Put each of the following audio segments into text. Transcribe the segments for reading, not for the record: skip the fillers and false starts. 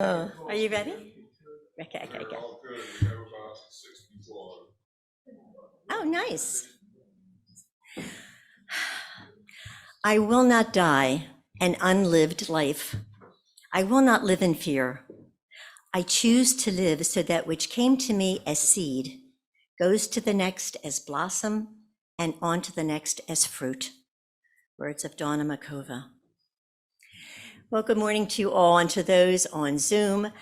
Oh, are you ready? Okay, go. Oh, nice. I will not die an unlived life. I will not live in fear. I choose to live so that which came to me as seed goes to the next as blossom and on to the next as fruit. Words of Donna Makova. Well, good morning to you all and to those on Zoom.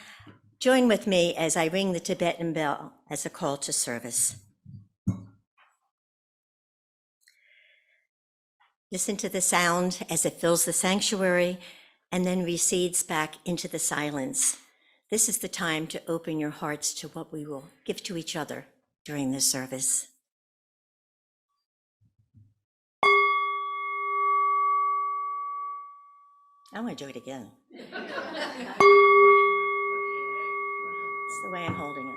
Join with me as I ring the Tibetan bell as a call to service. Listen to the sound as it fills the sanctuary and then recedes back into the silence. This is the time to open your hearts to what we will give to each other during this service. I want to do it again. It's the way I'm holding it.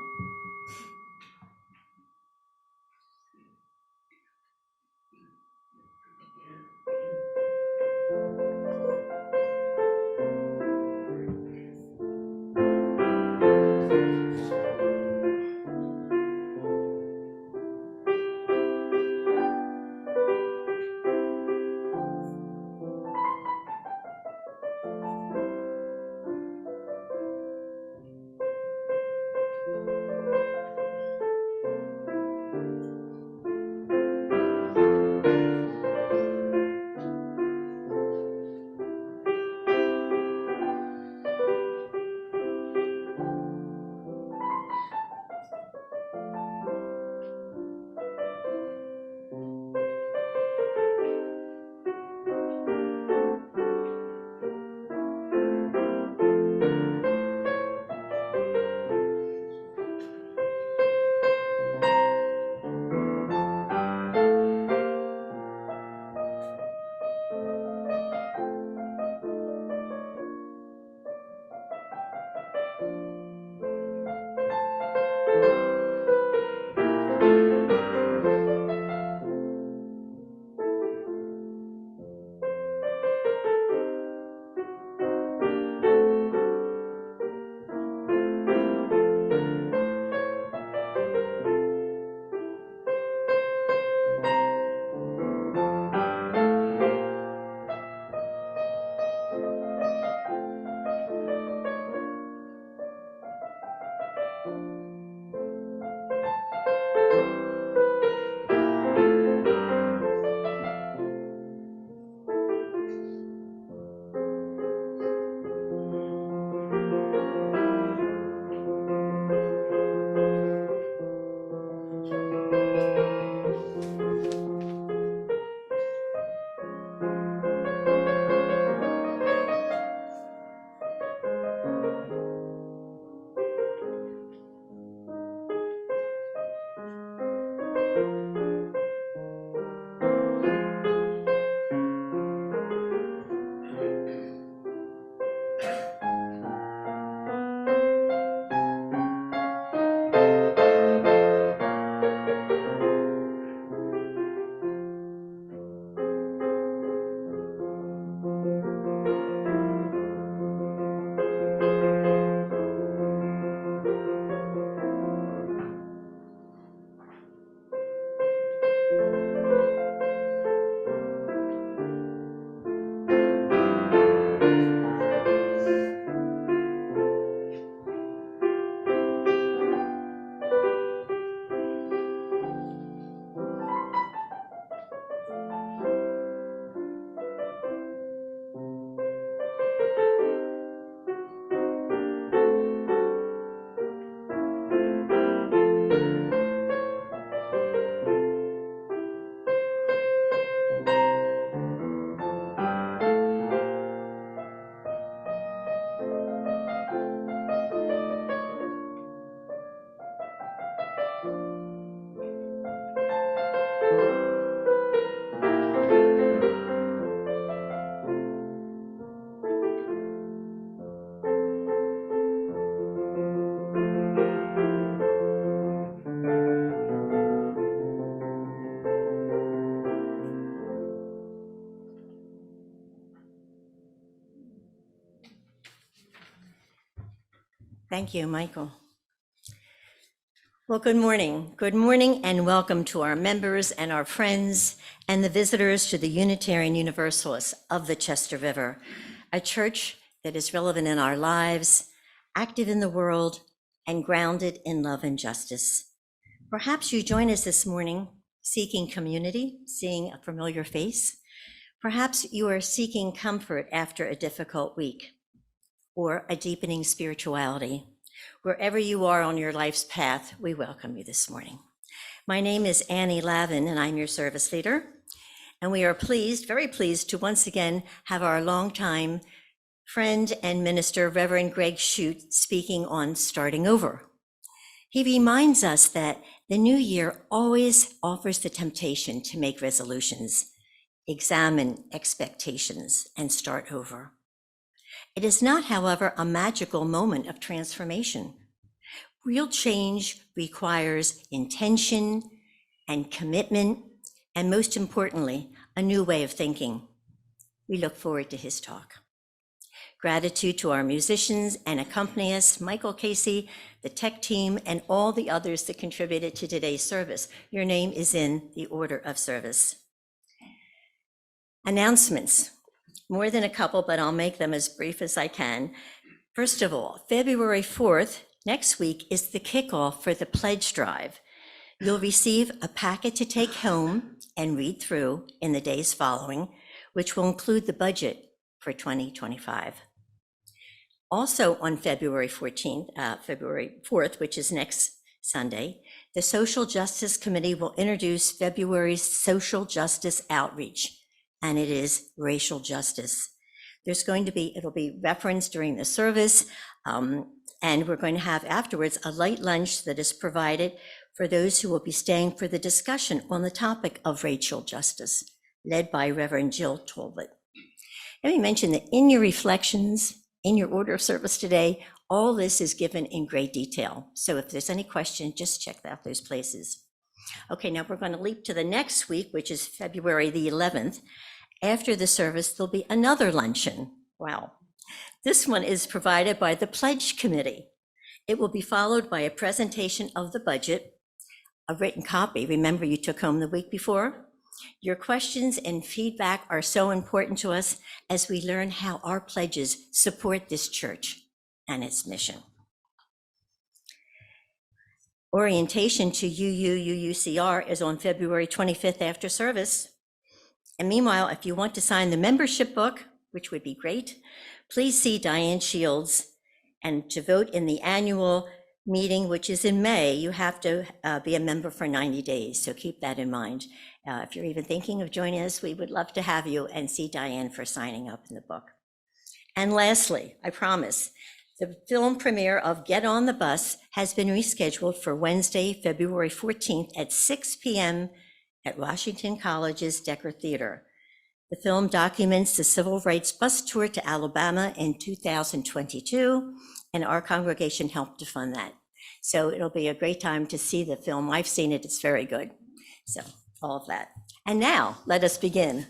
Thank you, Michael. Well, good morning. Good morning and welcome to our members and our friends and the visitors to the Unitarian Universalists of the Chester River, a church that is relevant in our lives, active in the world, and grounded in love and justice. Perhaps you join us this morning seeking community, seeing a familiar face. Perhaps you are seeking comfort after a difficult week or a deepening spirituality. Wherever you are on your life's path, we welcome you this morning. My name is Annie Lavin, and I'm your service leader. And we are pleased, very pleased, to once again have our longtime friend and minister, Reverend Greg Shute, speaking on starting over. He reminds us that the new year always offers the temptation to make resolutions, examine expectations, and start over. It is not, however, a magical moment of transformation. Real change requires intention and commitment, and most importantly, a new way of thinking. We look forward to his talk. Gratitude to our musicians and accompanists, Michael Casey, the tech team, and all the others that contributed to today's service. Your name is in the order of service. Announcements. More than a couple, but I'll make them as brief as I can. First of all, February 4th, next week, is the kickoff for the pledge drive. You'll receive a packet to take home and read through in the days following, which will include the budget for 2025. Also on February 4th, which is next Sunday, the Social Justice Committee will introduce February's Social Justice Outreach, and it is racial justice. It'll be referenced during the service, and we're going to have afterwards a light lunch that is provided for those who will be staying for the discussion on the topic of racial justice, led by Reverend Jill Tolbert. Let me mention that in your reflections, in your order of service today, all this is given in great detail. So if there's any question, just check out those places. Okay, now we're going to leap to the next week, which is February the 11th. After the service, there'll be another luncheon. Wow. This one is provided by the Pledge Committee. It will be followed by a presentation of the budget, a written copy. Remember, you took home the week before. Your questions and feedback are so important to us as we learn how our pledges support this church and its mission. Orientation to UUCR is on February 25th after service. And meanwhile, if you want to sign the membership book, which would be great, please see Diane Shields. And to vote in the annual meeting, which is in May, you have to be a member for 90 days. So keep that in mind. If you're even thinking of joining us, we would love to have you and see Diane for signing up in the book. And lastly, I promise, the film premiere of Get on the Bus has been rescheduled for Wednesday, February 14th at 6 p.m. at Washington College's Decker Theater. The film documents the civil rights bus tour to Alabama in 2022, and our congregation helped to fund that. So it'll be a great time to see the film. I've seen it, it's very good. So all of that. And now let us begin.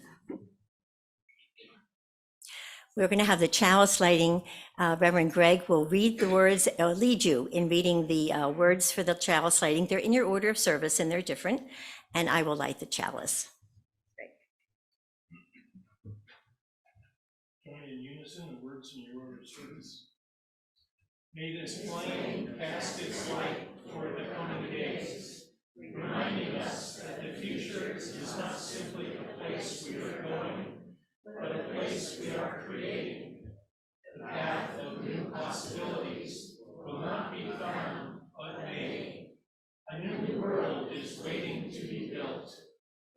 We're going to have the chalice lighting. Reverend Greg will read the words, or lead you in reading the words for the chalice lighting. They're in your order of service and they're different, and I will light the chalice. Join in unison the words in your order of service. May this flame cast its light toward the coming days, reminding us that the future is not simply a place we are going, but a place we are creating. The path of new possibilities will not be found, but made. A new world is waiting to be built.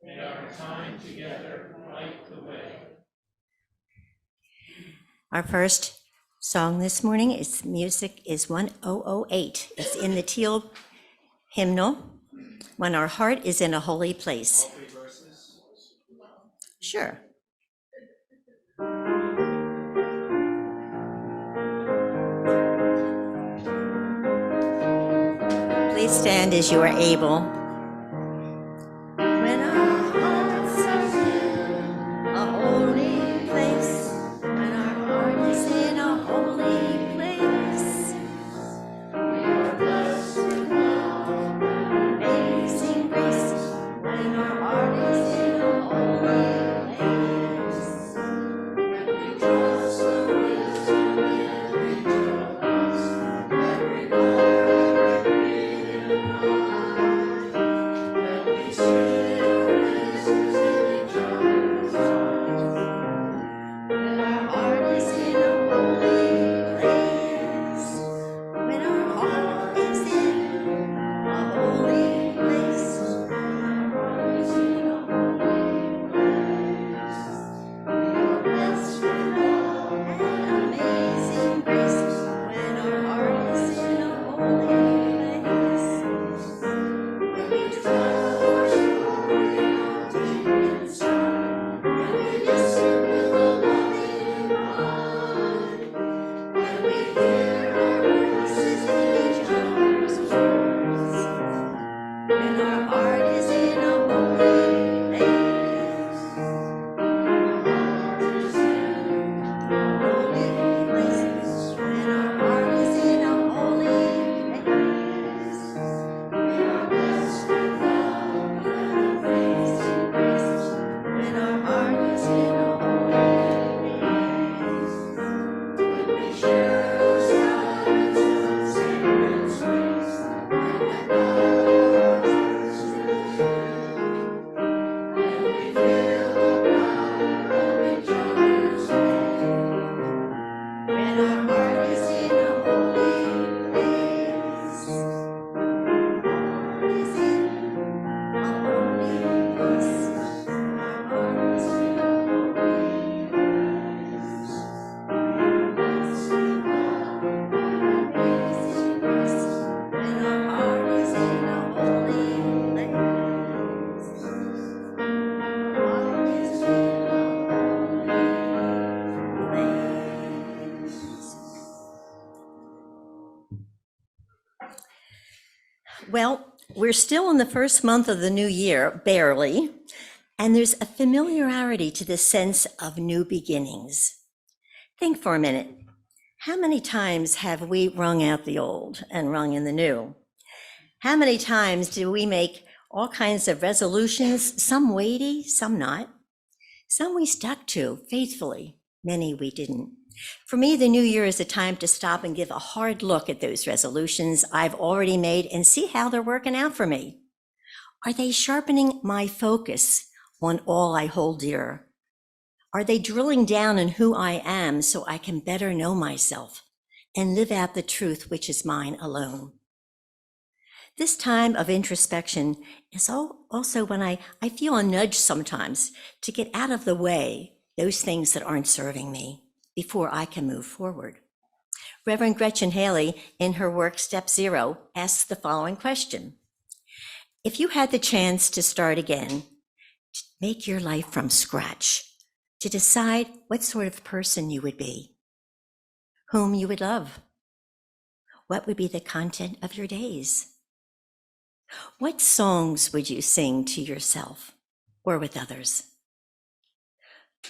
May our time together light the way. Our first song this morning is music is 1008. It's in the teal hymnal, When Our Heart is in a Holy Place. All three verses? Sure. Please stand as you are able. When our hearts are in a holy place, when our heart is in a holy place, Well, we're still in the first month of the new year, barely, and there's a familiarity to this sense of new beginnings. Think for a minute. How many times have we wrung out the old and rung in the new? How many times do we make all kinds of resolutions, some weighty, some not? Some we stuck to faithfully, many we didn't. For me, the new year is a time to stop and give a hard look at those resolutions I've already made and see how they're working out for me. Are they sharpening my focus on all I hold dear? Are they drilling down on who I am so I can better know myself and live out the truth which is mine alone? This time of introspection is also when I feel a nudge sometimes to get out of the way those things that aren't serving me before I can move forward. Reverend Gretchen Haley, in her work Step Zero, asks the following question. If you had the chance to start again, to make your life from scratch, to decide what sort of person you would be, whom you would love, what would be the content of your days? What songs would you sing to yourself or with others?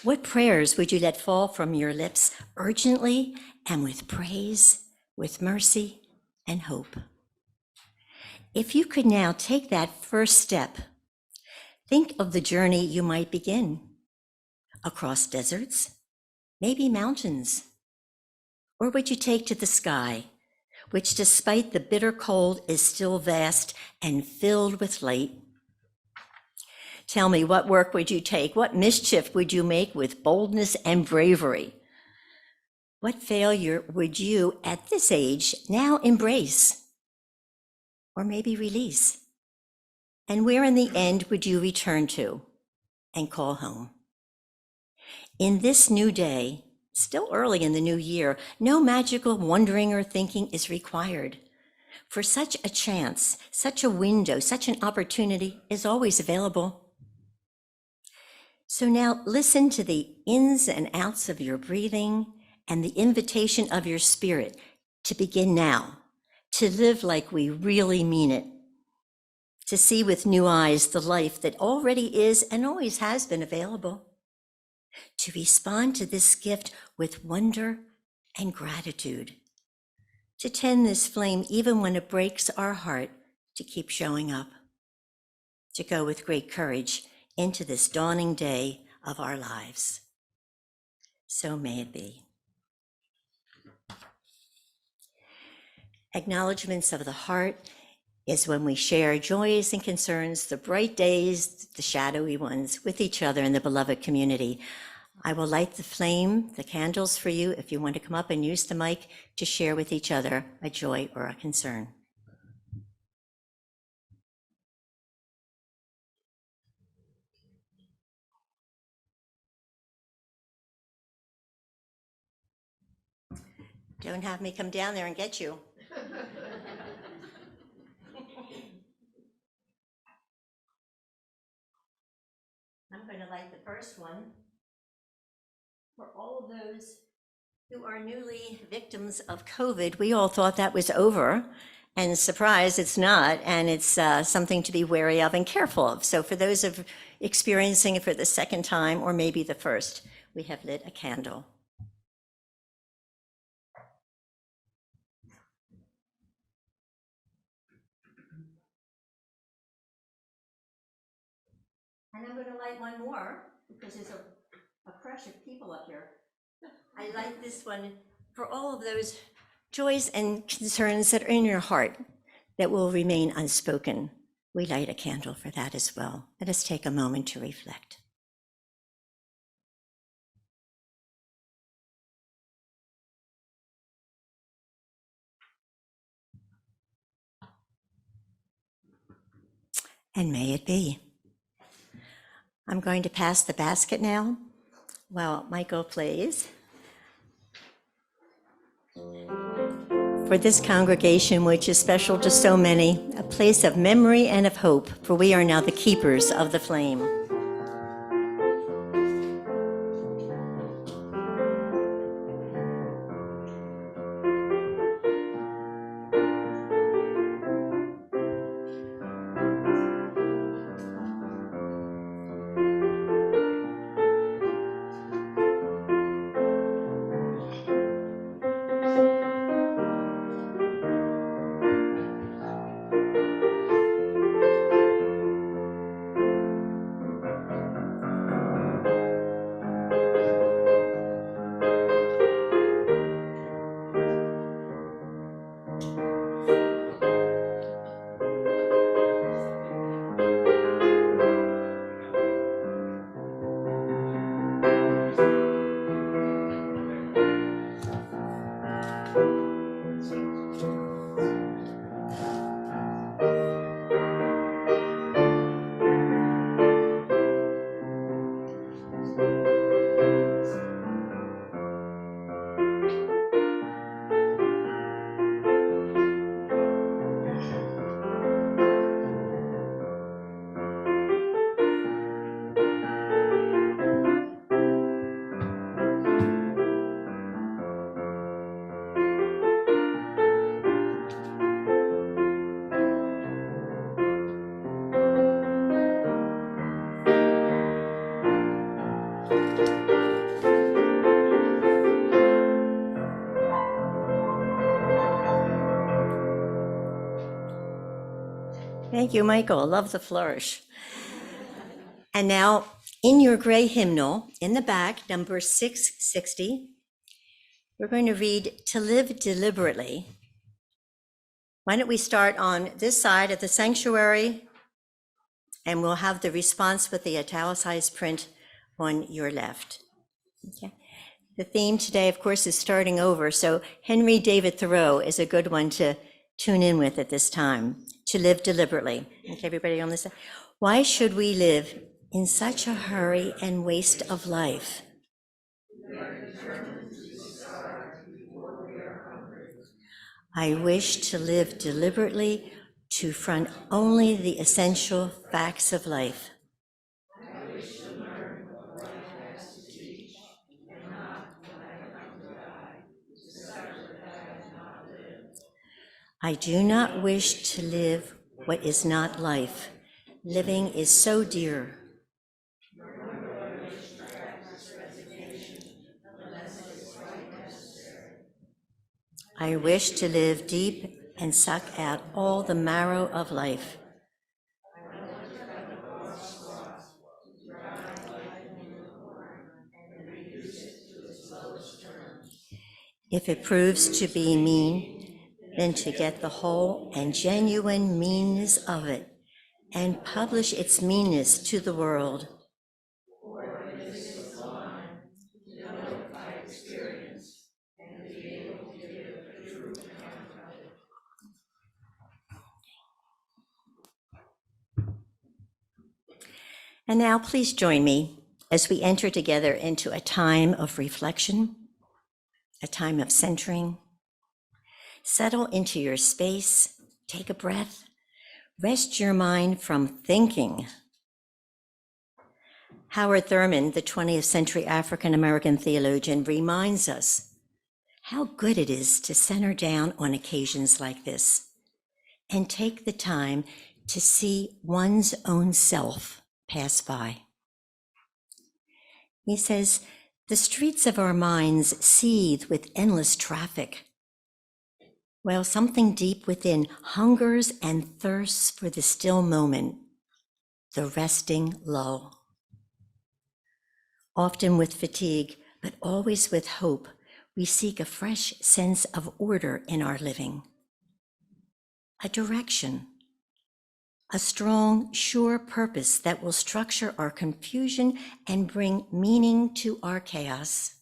What prayers would you let fall from your lips urgently and with praise, with mercy and hope? If you could now take that first step, think of the journey you might begin. Across deserts, maybe mountains. Or would you take to the sky, which despite the bitter cold is still vast and filled with light? Tell me, what work would you take? What mischief would you make with boldness and bravery? What failure would you, at this age, now embrace? Or maybe release? And where in the end would you return to and call home? In this new day, still early in the new year, no magical wondering or thinking is required. For such a chance, such a window, such an opportunity is always available. So now listen to the ins and outs of your breathing and the invitation of your spirit to begin now, to live like we really mean it, to see with new eyes the life that already is and always has been available, to respond to this gift with wonder and gratitude, to tend this flame even when it breaks our heart to keep showing up, to go with great courage into this dawning day of our lives. So may it be. Acknowledgements of the heart is when we share joys and concerns, the bright days, the shadowy ones, with each other in the beloved community. I will light the flame, the candles for you if you want to come up and use the mic to share with each other a joy or a concern. Don't have me come down there and get you. I'm going to light the first one for all of those who are newly victims of COVID. We all thought that was over, and surprise, it's not, and it's something to be wary of and careful of. So for those of experiencing it for the second time or maybe the first, we have lit a candle. And I'm going to light one more because there's a crush of people up here. I light this one for all of those joys and concerns that are in your heart that will remain unspoken. We light a candle for that as well. Let us take a moment to reflect. And may it be. I'm going to pass the basket now while Michael plays. For this congregation, which is special to so many, a place of memory and of hope, for we are now the keepers of the flame. Thank you, Michael. Love the flourish. And now, in your gray hymnal, in the back, number 660, we're going to read To Live Deliberately. Why don't we start on this side of the sanctuary, and we'll have the response with the italicized print on your left. Okay. The theme today, of course, is starting over, so Henry David Thoreau is a good one to tune in with at this time. To live deliberately. Okay, everybody on this side. Why should we live in such a hurry and waste of life? I wish to live deliberately, to front only the essential facts of life. I do not wish to live what is not life. Living is so dear. I wish to live deep and suck out all the marrow of life. If it proves to be mean, then to get the whole and genuine meanness of it and publish its meanness to the world. And now please join me as we enter together into a time of reflection, a time of centering. Settle into your space, take a breath, rest your mind from thinking. Howard Thurman, the 20th century African-American theologian, reminds us how good it is to center down on occasions like this and take the time to see one's own self pass by. He says, the streets of our minds seethe with endless traffic, while something deep within hungers and thirsts for the still moment, the resting lull. Often with fatigue, but always with hope, we seek a fresh sense of order in our living, a direction, a strong, sure purpose that will structure our confusion and bring meaning to our chaos.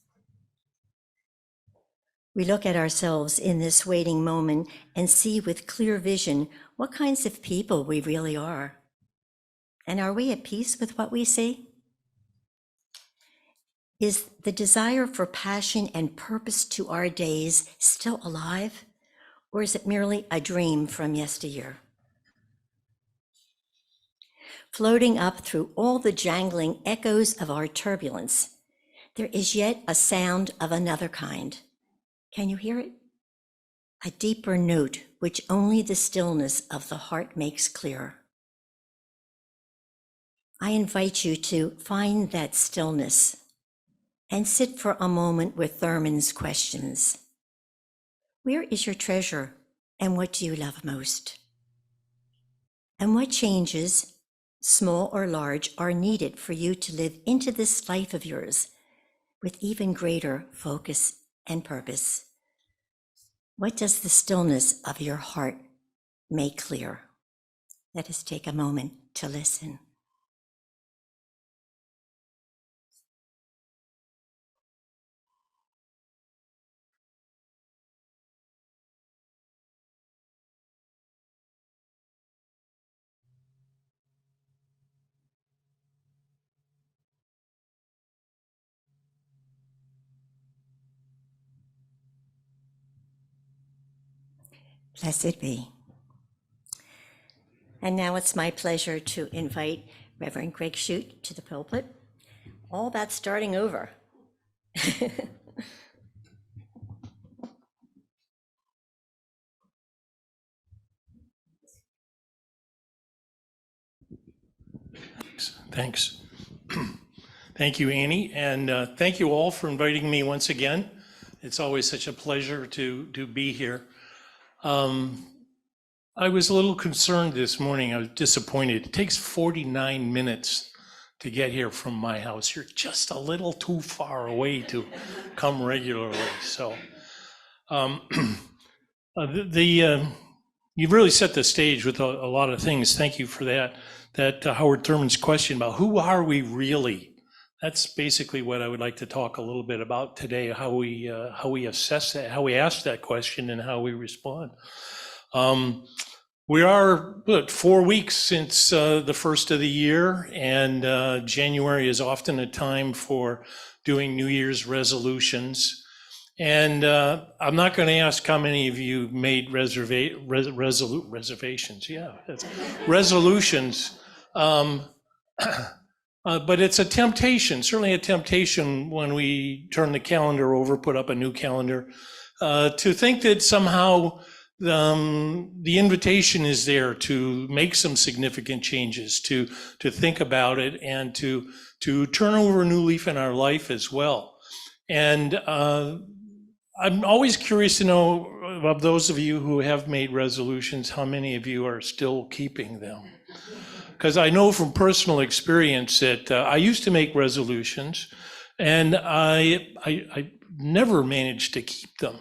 We look at ourselves in this waiting moment and see with clear vision what kinds of people we really are. And are we at peace with what we see? Is the desire for passion and purpose to our days still alive, or is it merely a dream from yesteryear? Floating up through all the jangling echoes of our turbulence, there is yet a sound of another kind. Can you hear it? A deeper note which only the stillness of the heart makes clear. I invite you to find that stillness and sit for a moment with Thurman's questions. Where is your treasure, and what do you love most? And what changes, small or large, are needed for you to live into this life of yours with even greater focus and purpose? What does the stillness of your heart make clear? Let us take a moment to listen. Blessed be. And now it's my pleasure to invite Reverend Greg Shute to the pulpit. All about starting over. Thanks. Thank you, Annie, and thank you all for inviting me once again. It's always such a pleasure to be here. I was a little concerned this morning. I was disappointed. It takes 49 minutes to get here from my house. You're just a little too far away to come regularly. So you've really set the stage with a lot of things. Thank you for that. That Howard Thurman's question about who are we really? That's basically what I would like to talk a little bit about today, how we assess that, how we ask that question and how we respond. We are 4 weeks since the first of the year, and January is often a time for doing New Year's resolutions. And I'm not going to ask how many of you made reservations. Yeah, resolutions. But it's a temptation, certainly a temptation when we turn the calendar over, put up a new calendar, to think that somehow the invitation is there to make some significant changes, to think about it, and to turn over a new leaf in our life as well. And I'm always curious to know, of those of you who have made resolutions, how many of you are still keeping them? Because I know from personal experience that I used to make resolutions, and I never managed to keep them.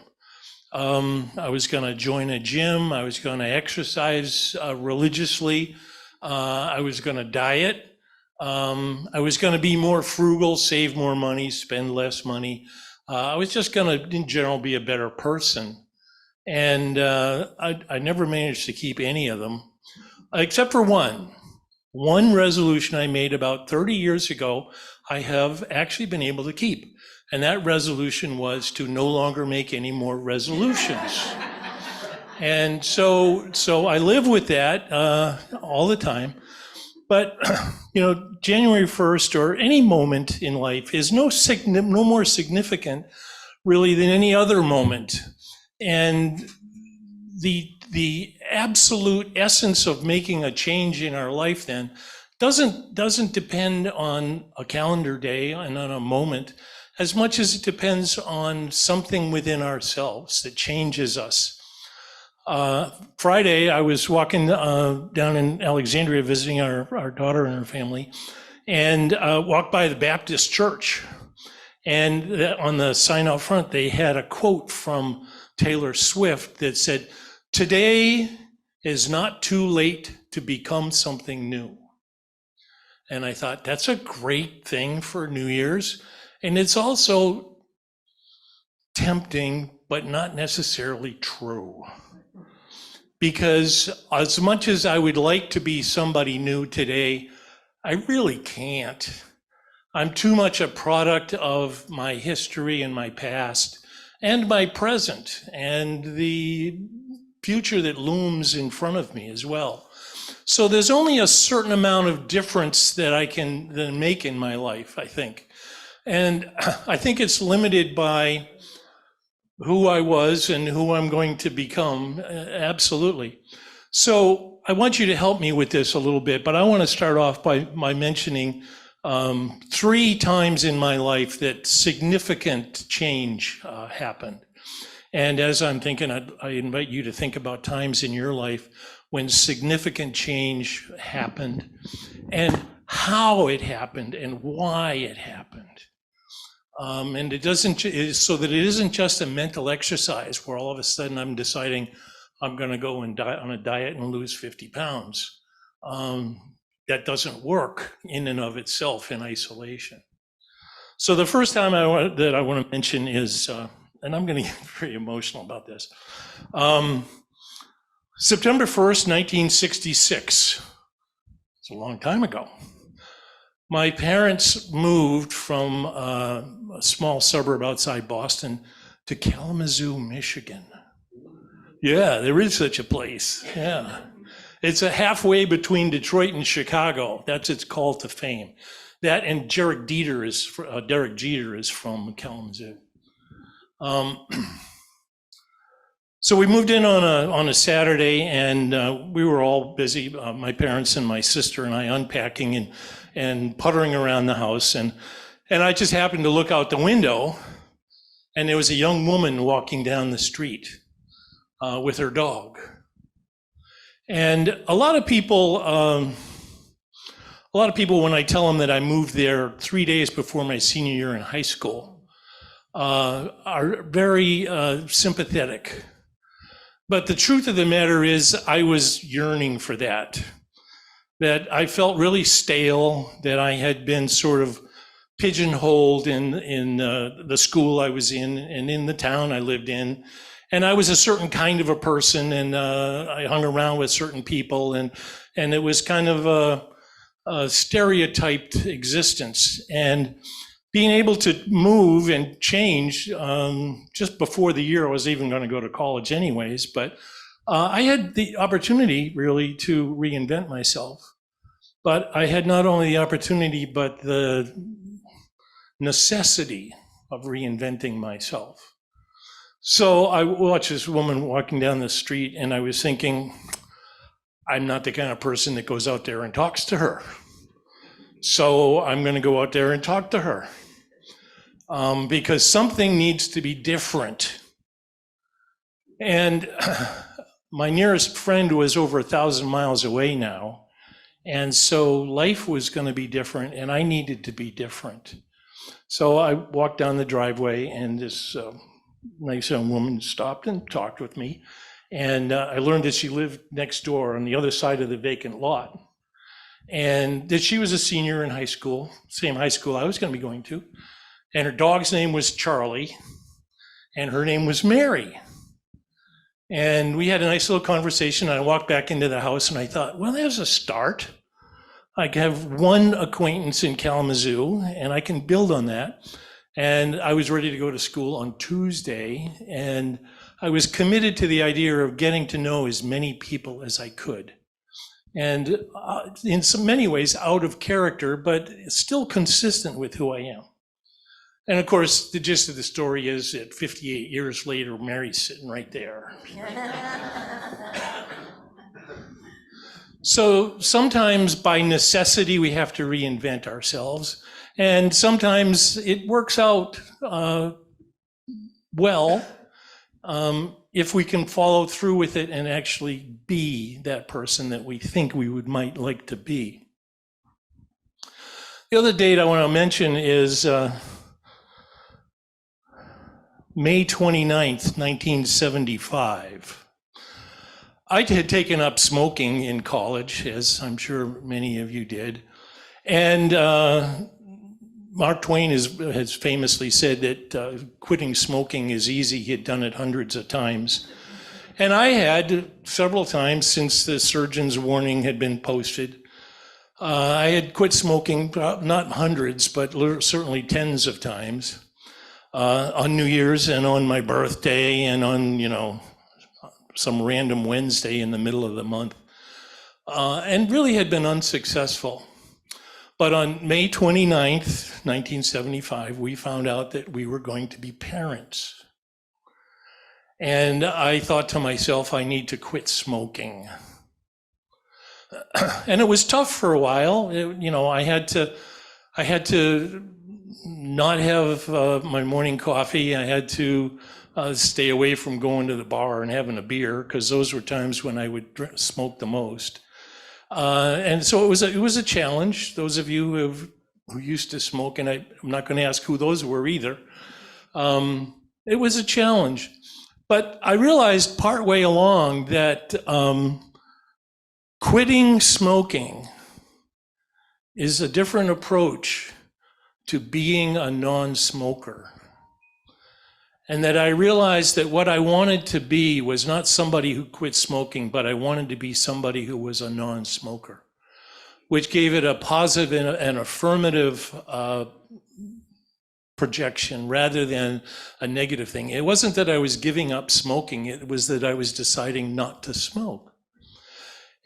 I was going to join a gym. I was going to exercise religiously. I was going to diet. I was going to be more frugal, save more money, spend less money. I was just going to, in general, be a better person. And I never managed to keep any of them, except for one. One resolution I made about 30 years ago, I have actually been able to keep. And that resolution was to no longer make any more resolutions. And so I live with that all the time. But, January 1st or any moment in life is no more significant really than any other moment. And the absolute essence of making a change in our life then doesn't depend on a calendar day and on a moment as much as it depends on something within ourselves that changes us. Friday, I was walking down in Alexandria visiting our daughter and her family, and walked by the Baptist church. And on the sign out front, they had a quote from Taylor Swift that said, "Today is not too late to become something new." And I thought, that's a great thing for New Year's. And it's also tempting, but not necessarily true. Because as much as I would like to be somebody new today, I really can't. I'm too much a product of my history and my past and my present and the future that looms in front of me as well. So there's only a certain amount of difference that I can then make in my life, I think. And I think it's limited by who I was and who I'm going to become, absolutely. So I want you to help me with this a little bit, but I want to start off by mentioning 3 times in my life that significant change happened. And as I'm thinking, I invite you to think about times in your life when significant change happened and how it happened and why it happened. And it doesn't, so that it isn't just a mental exercise where all of a sudden I'm deciding I'm going to go and diet on a diet and lose 50 pounds. That doesn't work in and of itself in isolation. So the first time that I want to mention is, and I'm going to get very emotional about this, September 1st, 1966. It's a long time ago. My parents moved from a small suburb outside Boston to Kalamazoo, Michigan. Yeah, there is such a place. Yeah. It's a halfway between Detroit and Chicago. That's its call to fame. That and Derek Jeter is from Kalamazoo. So we moved in on a Saturday, and we were all busy, my parents and my sister and I, unpacking and puttering around the house. And I just happened to look out the window, and there was a young woman walking down the street with her dog. And a lot of people, when I tell them that I moved there 3 days before my senior year in high school, are very sympathetic. But the truth of the matter is, I was yearning for that I felt really stale, that I had been sort of pigeonholed in the school I was in and in the town I lived in. And I was a certain kind of a person, and I hung around with certain people, and it was kind of a stereotyped existence. And being able to move and change just before the year I was even going to go to college anyways, but I had the opportunity really to reinvent myself. But I had not only the opportunity, but the necessity of reinventing myself. So I watched this woman walking down the street, and I was thinking, I'm not the kind of person that goes out there and talks to her. So I'm going to go out there and talk to her. Because something needs to be different. And my nearest friend was over 1,000 miles away now. And so life was going to be different, and I needed to be different. So I walked down the driveway, and this nice young woman stopped and talked with me. And I learned that she lived next door on the other side of the vacant lot. And that she was a senior in high school, same high school I was going to be going to. And her dog's name was Charlie, and her name was Mary. And we had a nice little conversation. I walked back into the house, and I thought, well, there's a start. I have one acquaintance in Kalamazoo, and I can build on that. And I was ready to go to school on Tuesday, and I was committed to the idea of getting to know as many people as I could. And in so many ways out of character, but still consistent with who I am. And of course, the gist of the story is that 58 years later, Mary's sitting right there. So sometimes by necessity, we have to reinvent ourselves. And sometimes it works out well if we can follow through with it and actually be that person that we think we might like to be. The other date I want to mention is May 29th, 1975. I had taken up smoking in college, as I'm sure many of you did. And Mark Twain has famously said that quitting smoking is easy. He had done it hundreds of times. And I had several times since the surgeon's warning had been posted. I had quit smoking, not hundreds, but certainly tens of times. On New Year's and on my birthday and on, some random Wednesday in the middle of the month, and really had been unsuccessful. But on May 29th, 1975, we found out that we were going to be parents. And I thought to myself, I need to quit smoking. And it was tough for a while. I had to not have my morning coffee. I had to stay away from going to the bar and having a beer, because those were times when I would smoke the most. And so it was a challenge. Those of you who have who used to smoke, and I'm not going to ask who those were either. It was a challenge. But I realized partway along that quitting smoking is a different approach to being a non-smoker. And that I realized that what I wanted to be was not somebody who quit smoking, but I wanted to be somebody who was a non-smoker, which gave it a positive and affirmative projection rather than a negative thing. It wasn't that I was giving up smoking, it was that I was deciding not to smoke.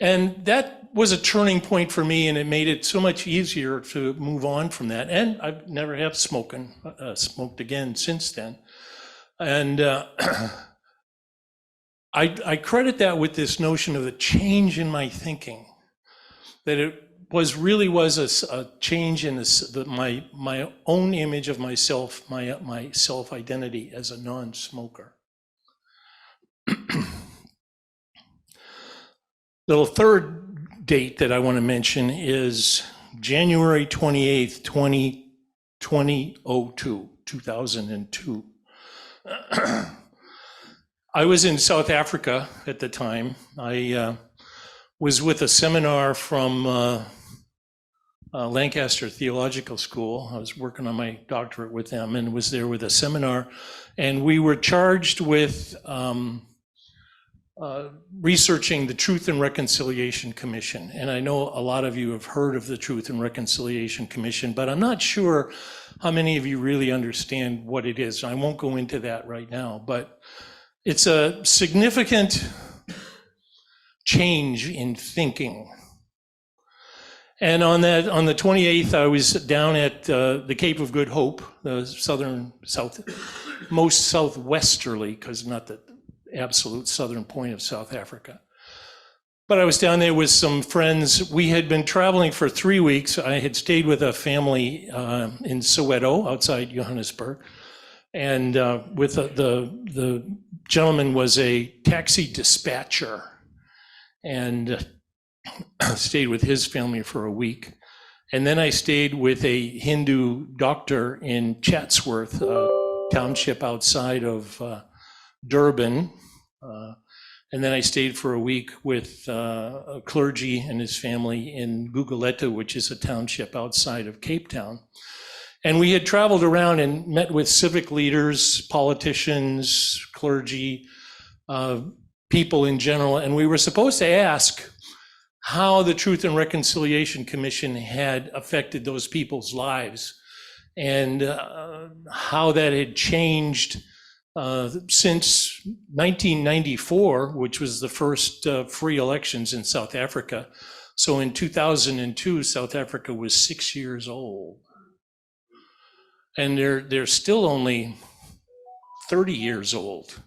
And that was a turning point for me, and it made it so much easier to move on from that. And I've never have smoked again since then. And I credit that with this notion of the change in my thinking, that it really was a change in my own image of myself, my self-identity as a non-smoker. The third date that I want to mention is January 28th, 2002. I was in South Africa at the time. I was with a seminar from Lancaster Theological School. I was working on my doctorate with them and was there with a seminar. And we were charged with researching the Truth and Reconciliation Commission. And I know a lot of you have heard of the Truth and Reconciliation Commission, but I'm not sure how many of you really understand what it is. I won't go into that right now, but it's a significant change in thinking. And on the 28th, I was down at the Cape of Good Hope, the most southwesterly, because not the absolute southern point of South Africa. But I was down there with some friends. We had been traveling for 3 weeks. I had stayed with a family in Soweto, outside Johannesburg. And with the gentleman was a taxi dispatcher, and stayed with his family for a week. And then I stayed with a Hindu doctor in Chatsworth, a township outside of Durban. And then I stayed for a week with a clergy and his family in Guguletu, which is a township outside of Cape Town. And we had traveled around and met with civic leaders, politicians, clergy, people in general. And we were supposed to ask how the Truth and Reconciliation Commission had affected those people's lives, and how that had changed since 1994, which was the first free elections in South Africa. So in 2002, South Africa was 6 years old. And they're still only 30 years old.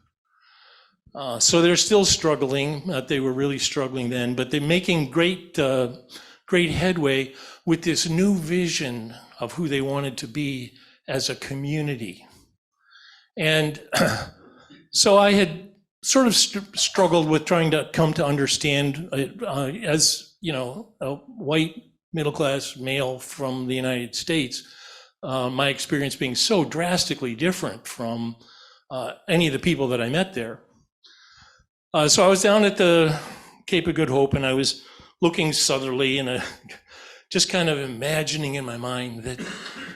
So they're still struggling. They were really struggling then, but they're making great headway with this new vision of who they wanted to be as a community. And so I had sort of struggled with trying to come to understand, as you know, a white middle-class male from the United States, my experience being so drastically different from any of the people that I met there. So I was down at the Cape of Good Hope, and I was looking southerly and just kind of imagining in my mind that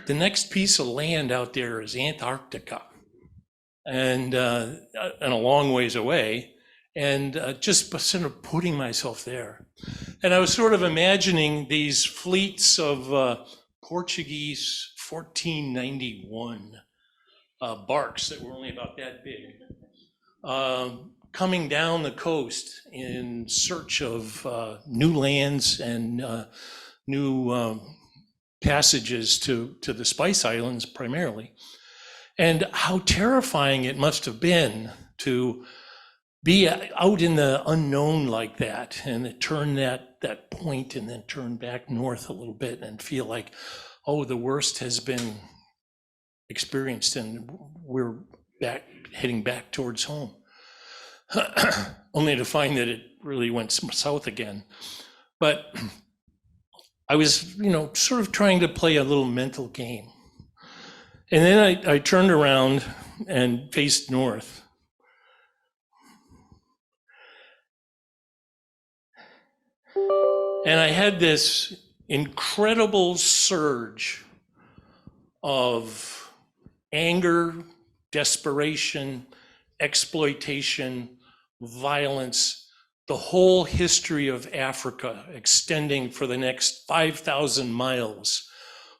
the next piece of land out there is Antarctica, and a long ways away, and just sort of putting myself there. And I was sort of imagining these fleets of Portuguese 1491 barks that were only about that big, coming down the coast in search of new lands and new passages to the Spice Islands primarily. And how terrifying it must have been to be out in the unknown like that, and turn that point and then turn back north a little bit and feel like, oh, the worst has been experienced and we're heading back towards home. Only to find that it really went south again. But I was, sort of trying to play a little mental game. And then I turned around and faced north. And I had this incredible surge of anger, desperation, exploitation, violence, the whole history of Africa extending for the next 5,000 miles,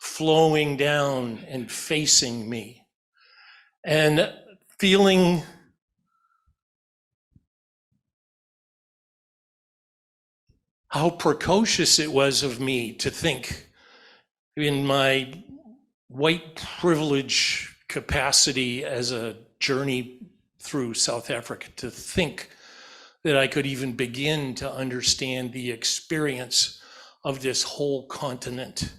flowing down and facing me, and feeling how precocious it was of me to think in my white privilege capacity as a journey through South Africa, to think that I could even begin to understand the experience of this whole continent.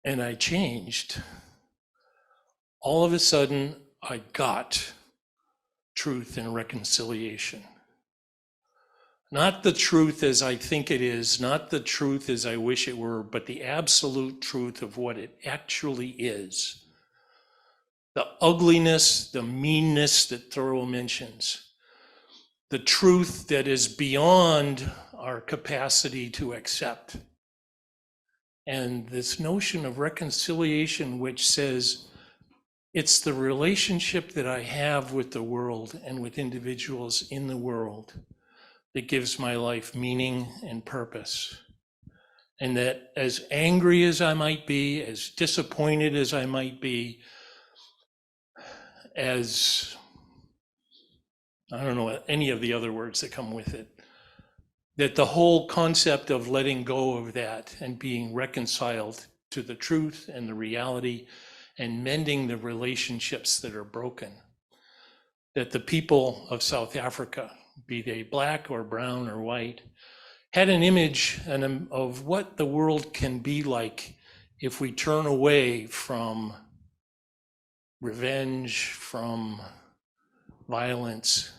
And I changed. All of a sudden, I got truth and reconciliation. Not the truth as I think it is, not the truth as I wish it were, but the absolute truth of what it actually is. The ugliness, the meanness that Thoreau mentions, the truth that is beyond our capacity to accept. And this notion of reconciliation, which says it's the relationship that I have with the world and with individuals in the world that gives my life meaning and purpose. And that as angry as I might be, as disappointed as I might be, as, I don't know any of the other words that come with it, that the whole concept of letting go of that and being reconciled to the truth and the reality and mending the relationships that are broken, that the people of South Africa, be they black or brown or white, had an image of what the world can be like if we turn away from revenge, from violence.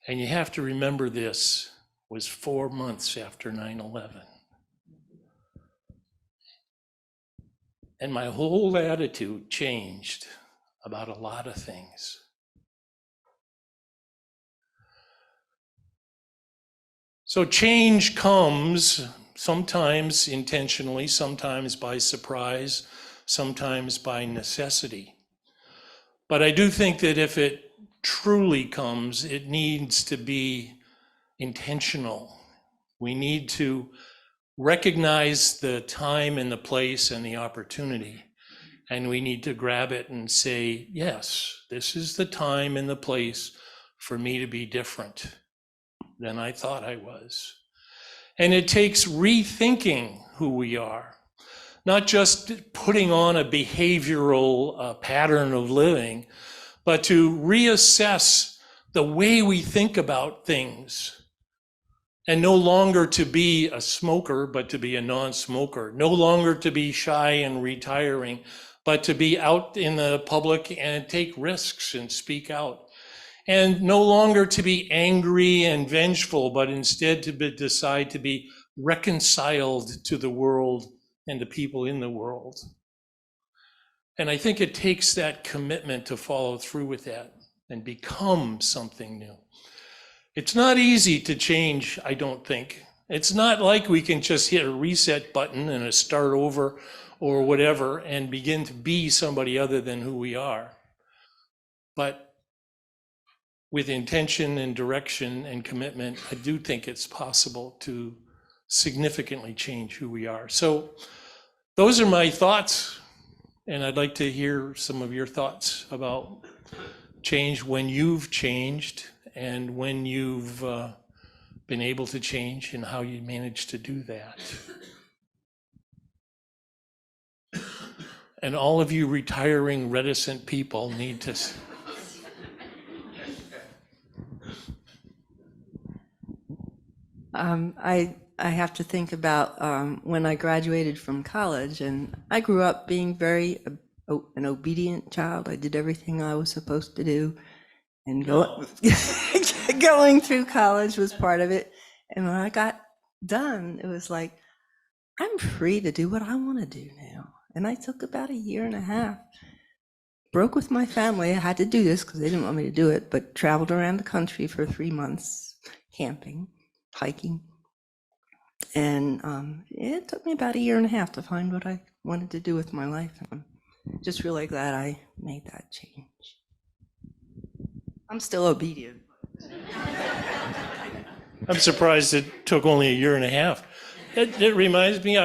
And you have to remember, this was 4 months after 9/11. And my whole attitude changed about a lot of things. So change comes sometimes intentionally, sometimes by surprise, sometimes by necessity. But I do think that if it truly comes, it needs to be intentional. We need to recognize the time and the place and the opportunity. And we need to grab it and say, yes, this is the time and the place for me to be different than I thought I was. And it takes rethinking who we are, not just putting on a behavioral pattern of living, but to reassess the way we think about things. And no longer to be a smoker, but to be a non-smoker. No longer to be shy and retiring, but to be out in the public and take risks and speak out. And no longer to be angry and vengeful, but instead to decide to be reconciled to the world and the people in the world. And I think it takes that commitment to follow through with that and become something new. It's not easy to change, I don't think. It's not like we can just hit a reset button and a start over or whatever and begin to be somebody other than who we are. But with intention and direction and commitment, I do think it's possible to significantly change who we are. So those are my thoughts, and I'd like to hear some of your thoughts about change, when you've changed and when you've been able to change and how you managed to do that. And all of you retiring reticent people need to... I have to think about when I graduated from college, and I grew up being very an obedient child. I did everything I was supposed to do. And going through college was part of it. And when I got done, it was like, I'm free to do what I want to do now. And I took about a year and a half. Broke with my family. I had to do this because they didn't want me to do it, but traveled around the country for 3 months, camping, hiking. And it took me about a year and a half to find what I wanted to do with my life. I'm just really glad I made that change. I'm still obedient. I'm surprised it took only a year and a half. It reminds me,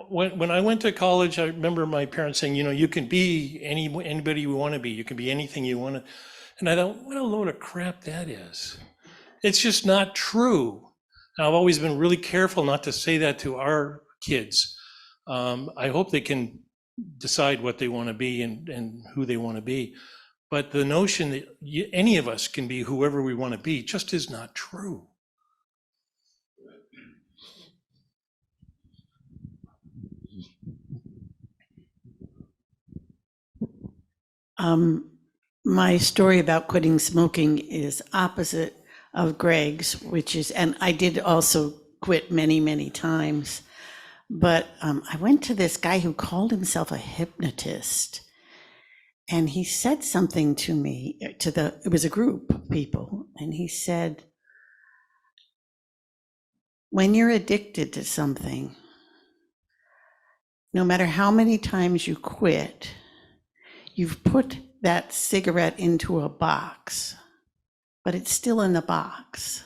when I went to college, I remember my parents saying, you can be anybody you want to be. You can be anything you want to. And I thought, what a load of crap that is. It's just not true. And I've always been really careful not to say that to our kids. I hope they can decide what they want to be and who they want to be. But the notion that any of us can be whoever we want to be just is not true. My story about quitting smoking is opposite of Greg's, which is, and I did also quit many, many times, but I went to this guy who called himself a hypnotist, and he said something to me, it was a group of people, and he said, when you're addicted to something, no matter how many times you quit, you've put that cigarette into a box, but it's still in the box.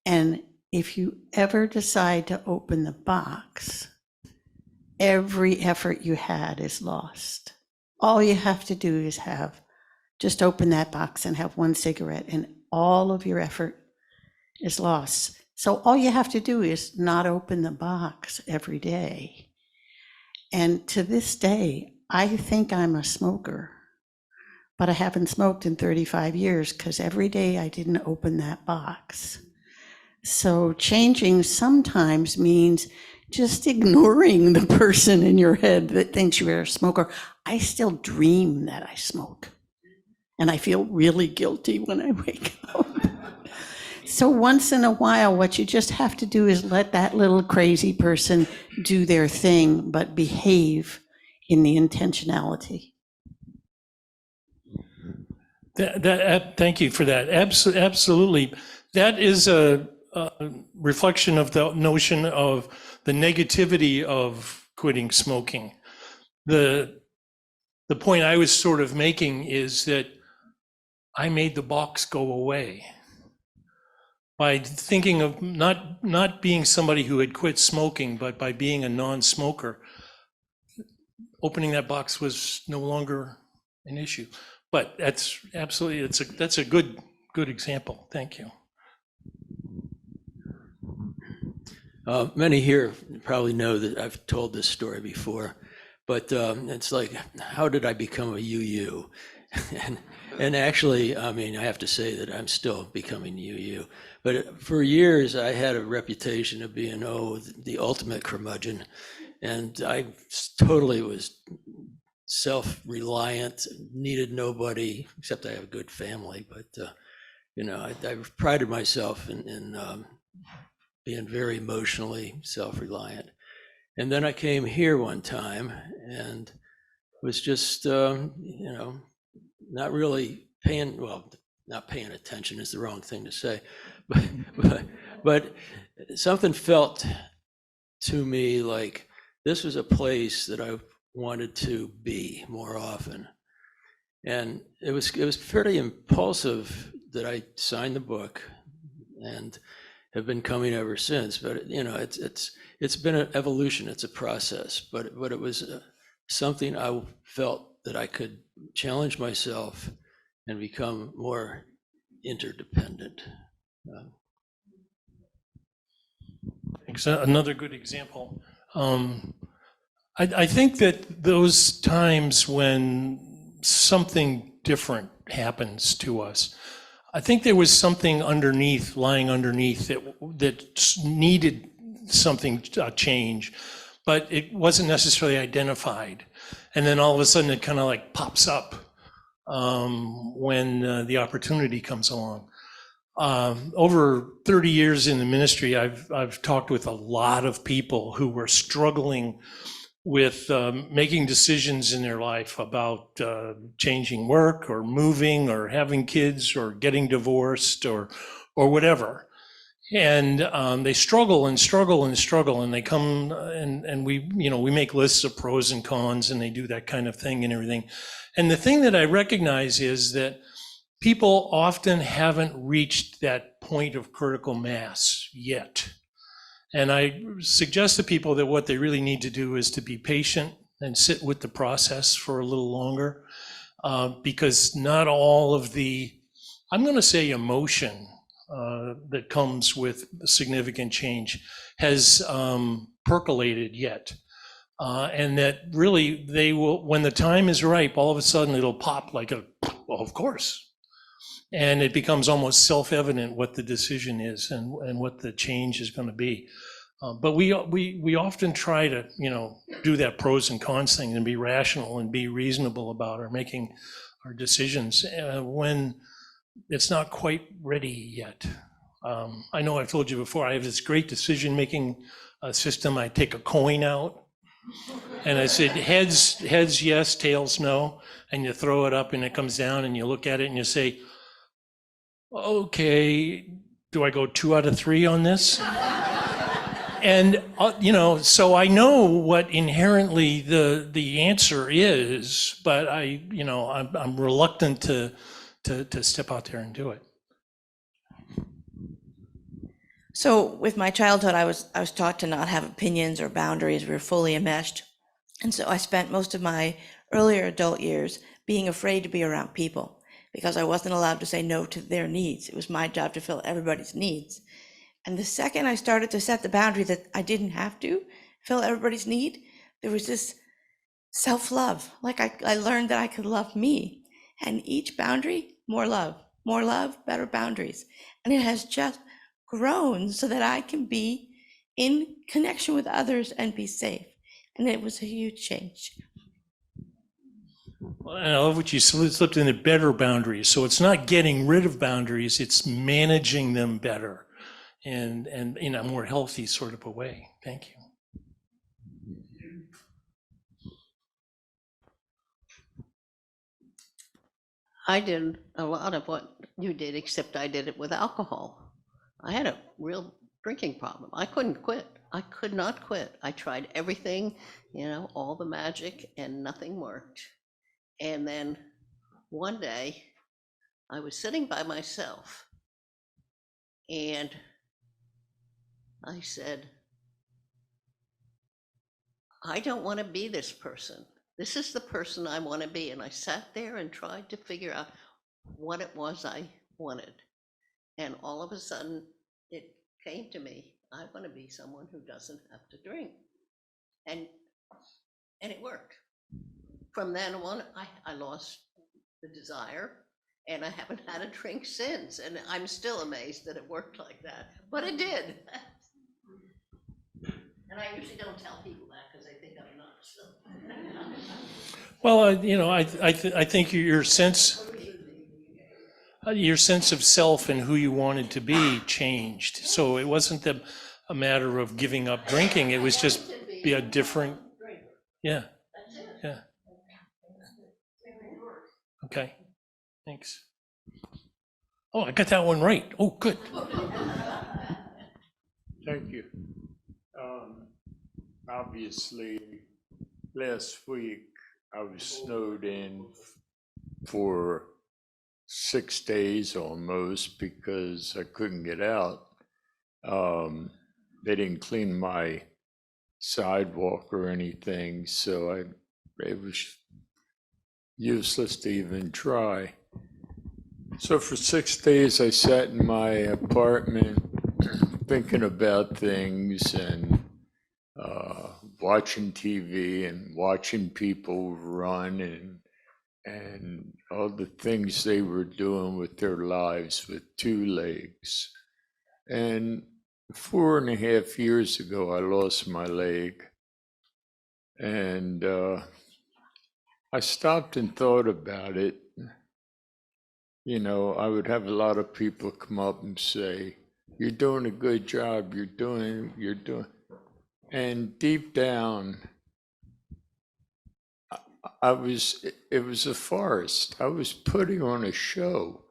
And if you ever decide to open the box, every effort you had is lost. All you have to do is just open that box and have one cigarette, and all of your effort is lost. So all you have to do is not open the box every day. And to this day, I think I'm a smoker, but I haven't smoked in 35 years because every day I didn't open that box. So changing sometimes means just ignoring the person in your head that thinks you're a smoker. I still dream that I smoke, and I feel really guilty when I wake up. So once in a while, what you just have to do is let that little crazy person do their thing, but behave in the intentionality. Thank you for that. Absolutely. That is a reflection of the notion of the negativity of quitting smoking. The point I was sort of making is that I made the box go away by thinking of not being somebody who had quit smoking, but by being a non-smoker. Opening that box was no longer an issue. But that's absolutely, that's a good example. Thank you. Many here probably know that I've told this story before, but it's like, how did I become a UU? and actually, I mean, I have to say that I'm still becoming UU. But for years, I had a reputation of being, the ultimate curmudgeon. And I totally was self-reliant, needed nobody, except I have a good family. But, I prided myself in being very emotionally self-reliant. And then I came here one time and was just, not really not paying attention is the wrong thing to say, but something felt to me like this was a place that I wanted to be more often. And it was pretty impulsive that I signed the book and have been coming ever since. But it's been an evolution. It's a process. But it was something I felt that I could challenge myself and become more interdependent. Another good example. I think that those times when something different happens to us, I think there was something lying underneath that needed something change, but it wasn't necessarily identified. And then all of a sudden it kind of like pops up when the opportunity comes along. Over 30 years in the ministry, I've talked with a lot of people who were struggling with making decisions in their life about changing work or moving or having kids or getting divorced or whatever. And they struggle and struggle and struggle, and they come and we make lists of pros and cons, and they do that kind of thing and everything. And the thing that I recognize is that people often haven't reached that point of critical mass yet. And I suggest to people that what they really need to do is to be patient and sit with the process for a little longer, because not all of the, I'm going to say, emotion that comes with significant change has percolated yet. And that really they will, when the time is ripe, all of a sudden it'll pop like well, of course. And it becomes almost self-evident what the decision is and what the change is going to be. But we often try to, do that pros and cons thing and be rational and be reasonable about making our decisions when it's not quite ready yet. I know I've told you before, I have this great decision-making system. I take a coin out and I said, heads yes, tails no. And you throw it up and it comes down and you look at it and you say, okay, do I go 2 out of 3 on this? And, so I know what inherently the answer is, but I'm reluctant to step out there and do it. So with my childhood, I was taught to not have opinions or boundaries. We were fully enmeshed. And so I spent most of my earlier adult years being afraid to be around people because I wasn't allowed to say no to their needs. It was my job to fill everybody's needs. And the second I started to set the boundary that I didn't have to fill everybody's need, there was this self-love. Like I learned that I could love me. And each boundary, more love, better boundaries. And it has just grown so that I can be in connection with others and be safe. And it was a huge change. And I love what you slipped in the better boundaries. So it's not getting rid of boundaries, it's managing them better and in a more healthy sort of a way. Thank you. I did a lot of what you did, except I did it with alcohol. I had a real drinking problem. I couldn't quit. I could not quit. I tried everything, all the magic, and nothing worked. And then one day I was sitting by myself and I said, I don't want to be this person. This is the person I want to be. And I sat there and tried to figure out what it was I wanted. And all of a sudden it came to me, I want to be someone who doesn't have to drink. And it worked. From then on, I lost the desire and I haven't had a drink since. And I'm still amazed that it worked like that, but it did. And I usually don't tell people that because they think I'm nuts. Well, I think your sense of self and who you wanted to be changed. So it wasn't a matter of giving up drinking. It was just be a different. Yeah. Yeah. Okay. Thanks. Oh, I got that one right. Oh, good. Thank you. Obviously, last week I was snowed in for 6 days almost because I couldn't get out. They didn't clean my sidewalk or anything, so it was useless to even try. So for 6 days I sat in my apartment thinking about things and watching TV and watching people run and all the things they were doing with their lives with 2 legs. And 4.5 years ago, I lost my leg. And I stopped and thought about it. I would have a lot of people come up and say, "You're doing a good job, you're doing," and deep down, it was a farce. I was putting on a show.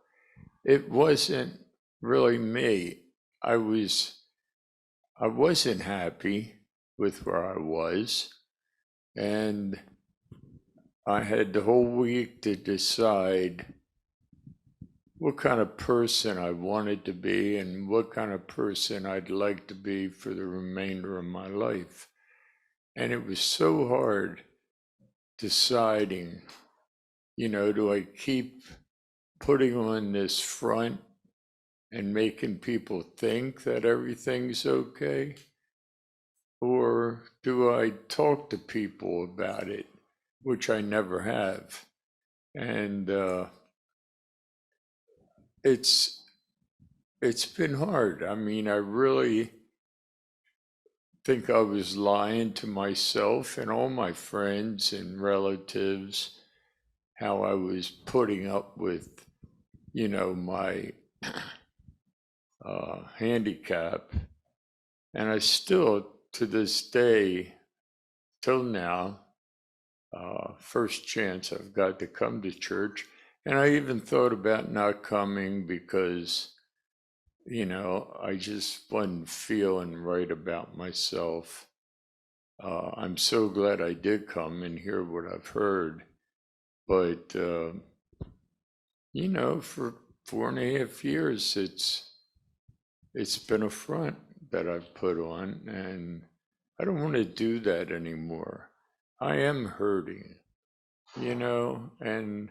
It wasn't really me. I wasn't happy with where I was, and I had the whole week to decide what kind of person I wanted to be and what kind of person I'd like to be for the remainder of my life. And it was so hard deciding, do I keep putting on this front and making people think that everything's okay? Or do I talk to people about it, which I never have? And it's been hard. I mean, I really think I was lying to myself and all my friends and relatives, how I was putting up with, my handicap. And I still, to this day, till now, first chance I've got to come to church. And I even thought about not coming because, I just wasn't feeling right about myself. I'm so glad I did come and hear what I've heard. But, for 4.5 years, it's been a front that I've put on, and I don't want to do that anymore. I am hurting, and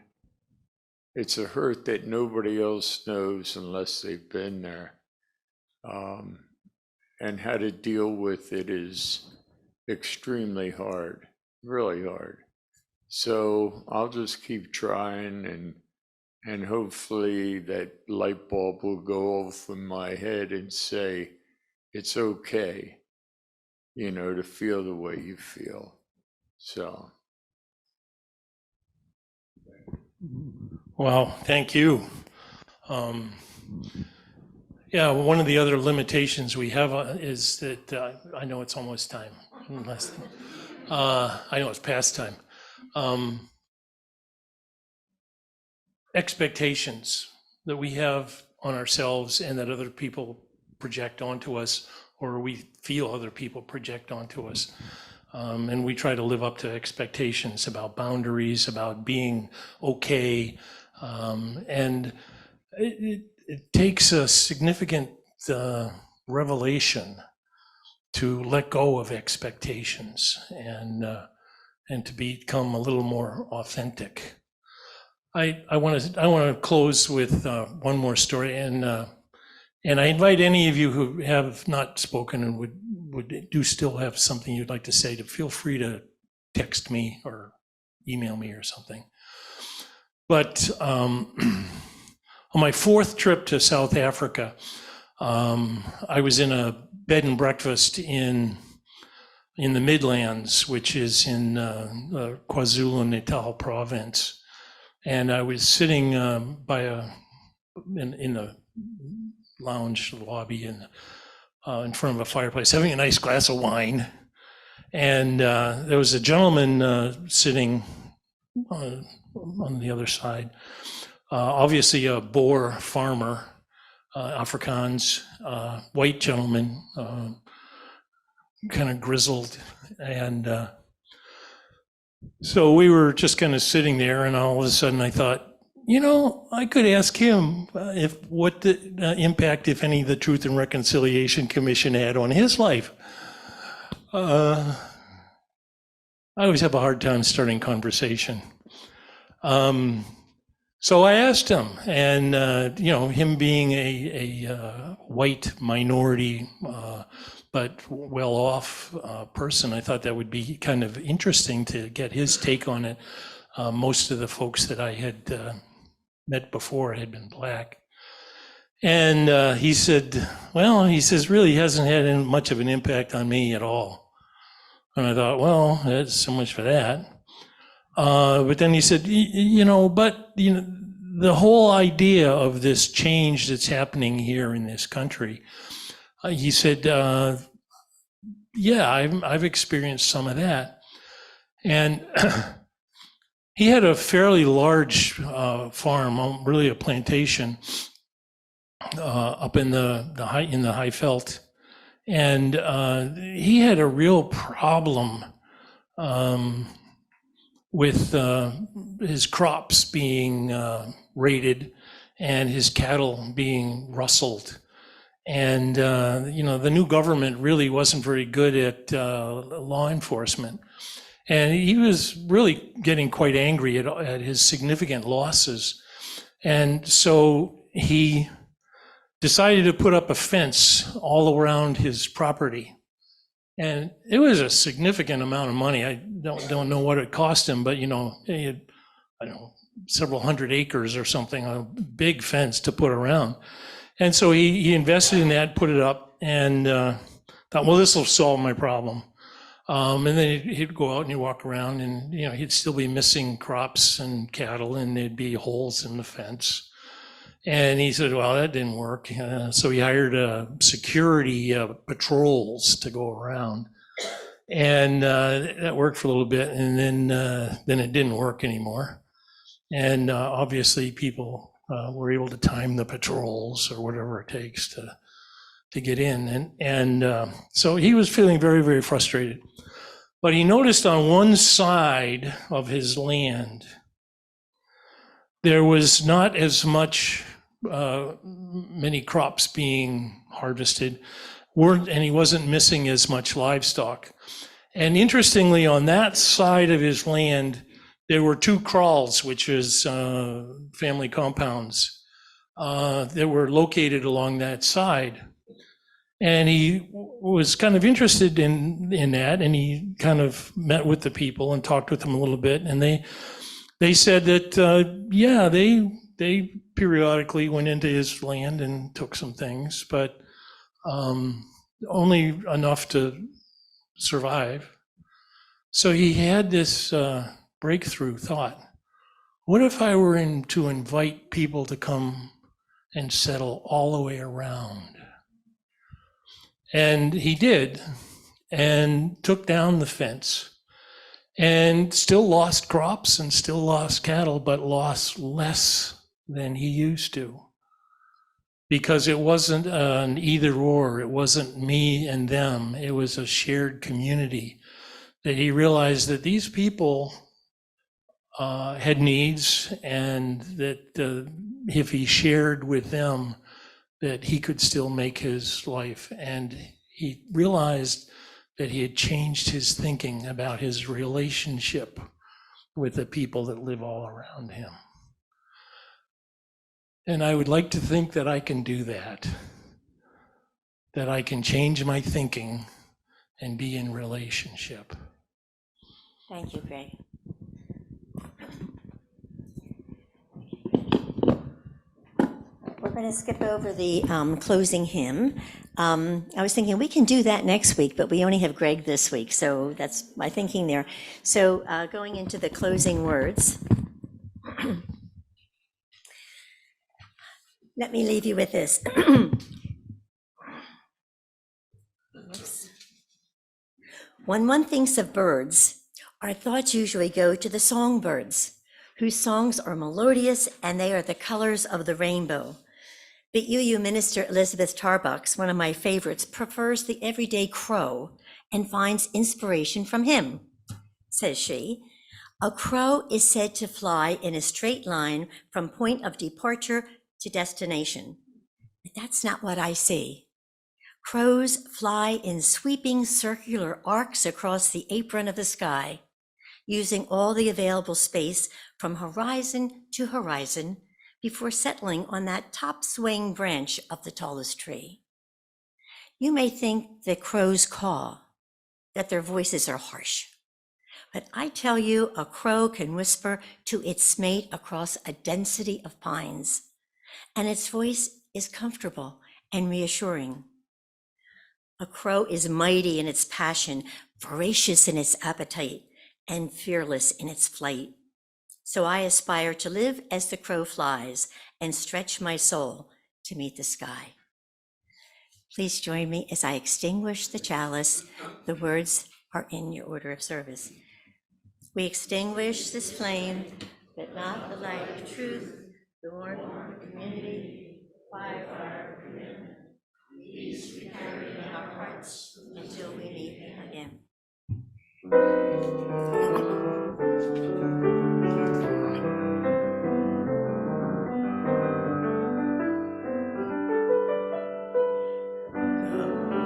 it's a hurt that nobody else knows unless they've been there. And how to deal with it is extremely hard, really hard. So I'll just keep trying, and hopefully that light bulb will go off in my head and say, it's okay, to feel the way you feel. So. Wow, thank you. Yeah, one of the other limitations we have is that I know it's almost time. I know it's past time. Expectations that we have on ourselves and that other people project onto us, or we feel other people project onto us. And we try to live up to expectations about boundaries, about being okay. And it takes a significant revelation to let go of expectations and to become a little more authentic. I want to close with one more story, and I invite any of you who have not spoken and would still have something you'd like to say to feel free to text me or email me or something. But on my 4th trip to South Africa, I was in a bed and breakfast in the Midlands, which is in KwaZulu-Natal province. And I was sitting in the lounge lobby in front of a fireplace, having a nice glass of wine. And there was a gentleman sitting on the other side, obviously a Boer farmer, Afrikaans, white gentleman, kind of grizzled. And so we were just kind of sitting there, and all of a sudden I thought, I could ask him what the impact, if any, the Truth and Reconciliation Commission had on his life. I always have a hard time starting conversation. So I asked him, and him being a white minority, but well-off person, I thought that would be kind of interesting to get his take on it. Most of the folks that I had met before had been black. And he said, really hasn't had much of an impact on me at all. And I thought, well, that's so much for that. But then he said, the the whole idea of this change that's happening here in this country. He said, yeah, I've experienced some of that. And he had a fairly large farm, really a plantation, up in the high veld, and he had a real problem with his crops being raided and his cattle being rustled. And the new government really wasn't very good at law enforcement. And he was really getting quite angry at his significant losses. And so he decided to put up a fence all around his property. And it was a significant amount of money. I don't know what it cost him, but he had, I don't know, several hundred acres or something, a big fence to put around. And so he invested in that, put it up, and thought, well, this will solve my problem. And then he'd go out and he'd walk around, and he'd still be missing crops and cattle, and there'd be holes in the fence. And he said, well, that didn't work. So he hired security patrols to go around. And that worked for a little bit, and then it didn't work anymore. And obviously people were able to time the patrols or whatever it takes to get in. And so he was feeling very, very frustrated. But he noticed on one side of his land, there was not as many crops being harvested, and he wasn't missing as much livestock. And interestingly, on that side of his land, there were 2 kraals, which is family compounds, that were located along that side. And he was kind of interested in that, and he kind of met with the people and talked with them a little bit. And they said that, they periodically went into his land and took some things, but only enough to survive. So he had this breakthrough thought. What if I were to invite people to come and settle all the way around? And he did, and took down the fence, and still lost crops and still lost cattle, but lost less than he used to. Because it wasn't an either or, it wasn't me and them, it was a shared community. That he realized that these people had needs, and that if he shared with them, that he could still make his life. And he realized that he had changed his thinking about his relationship with the people that live all around him. And I would like to think that I can do that I can change my thinking and be in relationship. Thank you, Greg. We're going to skip over the closing hymn. I was thinking we can do that next week, but we only have Greg this week, so that's my thinking there. So going into the closing words, let me leave you with this. When one thinks of birds, our thoughts usually go to the songbirds, whose songs are melodious and they are the colors of the rainbow. But UU Minister Elizabeth Tarbucks, one of my favorites, prefers the everyday crow and finds inspiration from him. Says she, a crow is said to fly in a straight line from point of departure to destination. But that's not what I see. Crows fly in sweeping circular arcs across the apron of the sky, using all the available space from horizon to horizon before settling on that top swaying branch of the tallest tree. You may think that crows caw, that their voices are harsh, but I tell you, a crow can whisper to its mate across a density of pines, and its voice is comfortable and reassuring. A crow is mighty in its passion, voracious in its appetite, and fearless in its flight. So I aspire to live as the crow flies and stretch my soul to meet the sky. Please join me as I extinguish the chalice. The words are in your order of service. We extinguish this flame, but not the light of truth, the warmth of community, fire of our commitment. These we carry in our hearts until we meet again.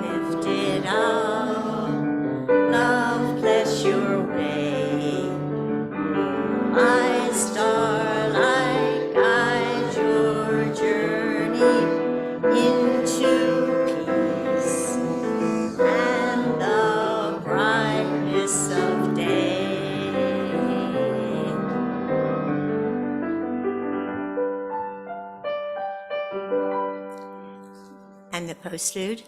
Lifted up, love bless your way. My starlight guide your journey into peace and the brightness of day. And the postlude.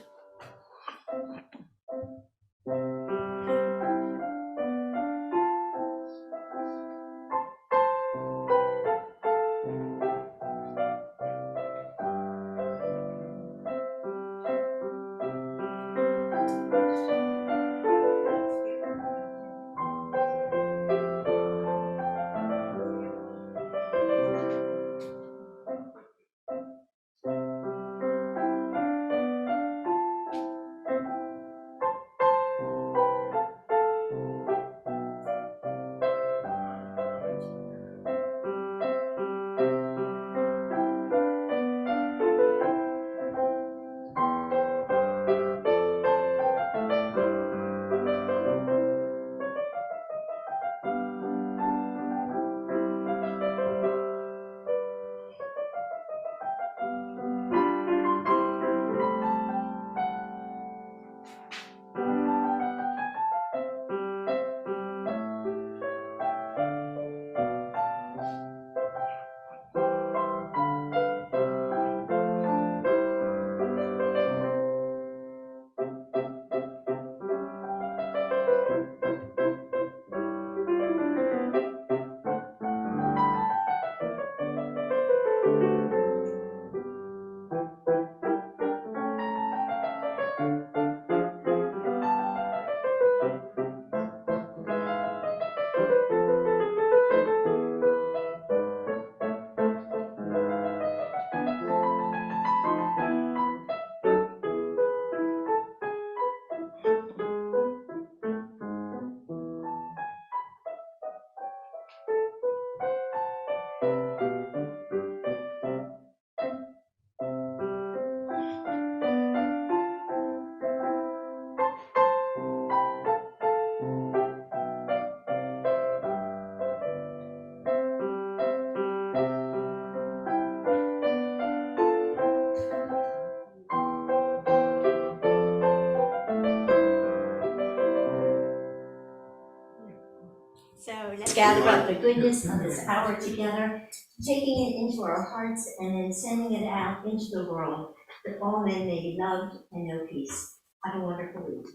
So let's gather up the goodness of this hour together, taking it into our hearts and then sending it out into the world, that all men may be loved and know peace. Have a wonderful week.